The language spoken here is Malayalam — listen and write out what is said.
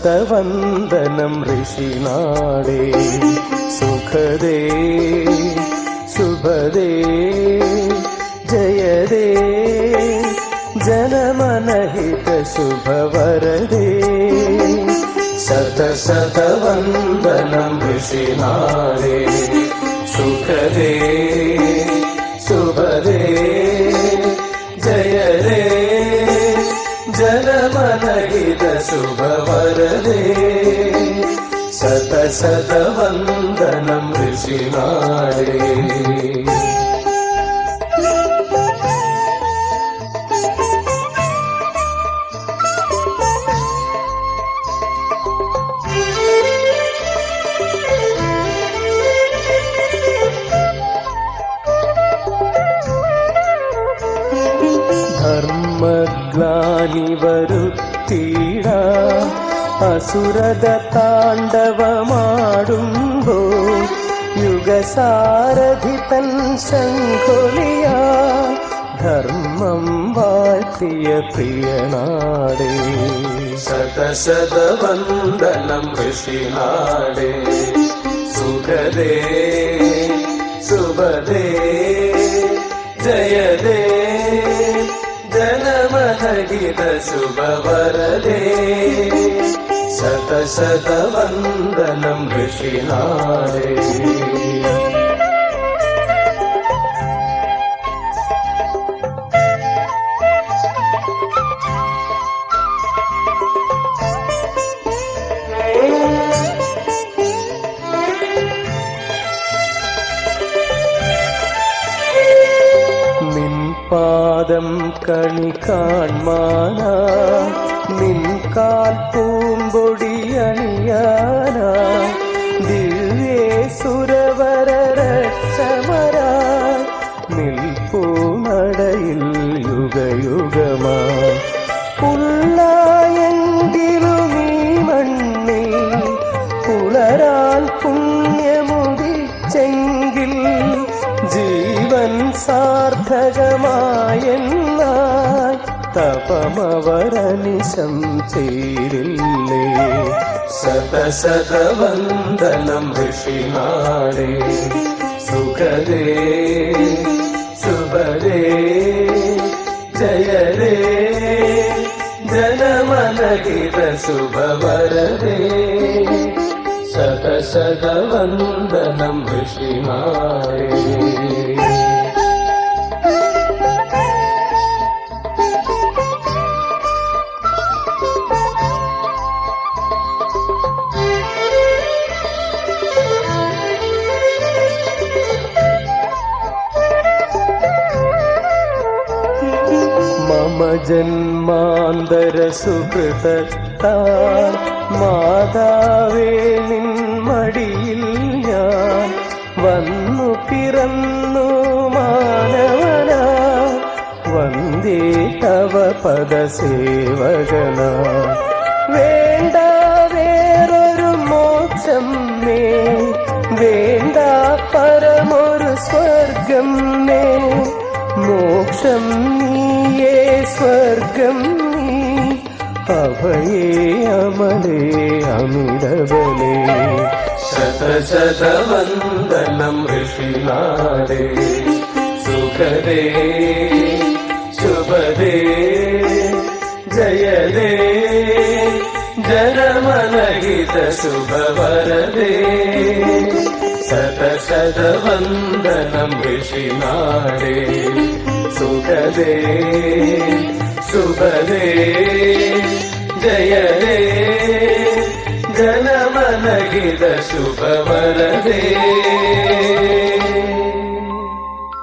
ശതശതവന്ദനം ഋഷിനാടേ സുഖദേ ശുഭദേ ജയദേ ജനമനഹിത ശുഭവരദേ ശതശതവന്ദനം ഋഷിനാടേ സുഖദേ ശുഭദേ ജയദേ जनमनहित शुभवरदे शतशतवन्दनं ऋषिनाडे ധർമ്മഗ്ലാനി വരുത്തിട അസുരത താണ്ഡവമാടുമ്പോ യുഗസാരഥി തൻ ശംഖൊലിയ ധർമ്മം വാഴ്ത്തിയ പ്രിയനാടേ ശതശതവന്ദനം ഋഷിനാടേ സുഖദേ ശുഭദേ ജയദേ जनमनहित शुभवरदे शतशतवन्दनं ऋषिनाडे പാദം കണി കാൺമാന നിൻ കാൽ പൂമ്പൊടിയണിയാന ദിവ്യേസുരവര രക്ഷമര നിൽപ്പൂനടയിൽ യുഗയുഗമാ പുല്ലായെങ്കിലും ഈ മണ്ണിൽ പുലരാൻ പുണ്യമുദിച്ചെങ്കിൽ ജീവൻ സാർത്ഥകമായെന്നാൽ തപമവരനിശം ചേരില്ലേ ശതശതവന്ദനം ഋഷിനാടേ സുഖദേ ശുഭദേ ജയദേ जनमनहित शुभवरदे शतशतवन्दनं ऋषिनाडे मम जन्माന്തര സുകൃതത്താൽ മാതാവേ നിൻ മടിയിൽ ഞാൻ വന്നു പിറന്നു മാനവനാ വന്ദേ തവ പദസേവകനാ വേണ്ട വേറൊരു മോക്ഷം മേ വേണ്ട പരമൊരു സ്വർഗം മേ മോക്ഷം നീയേ സ്വർഗം നീ അഭയേ അമലേ അമിതബലേ ശതശതവന്ദനം ഋഷിനാടേ സുഖദേ ശുഭദേ ജയദേ जनमनहित शुभवरदे शतशतवन्दनं ऋषिनाडे सुखदे शुभदे जयदे जनमनहित शुभवरदे।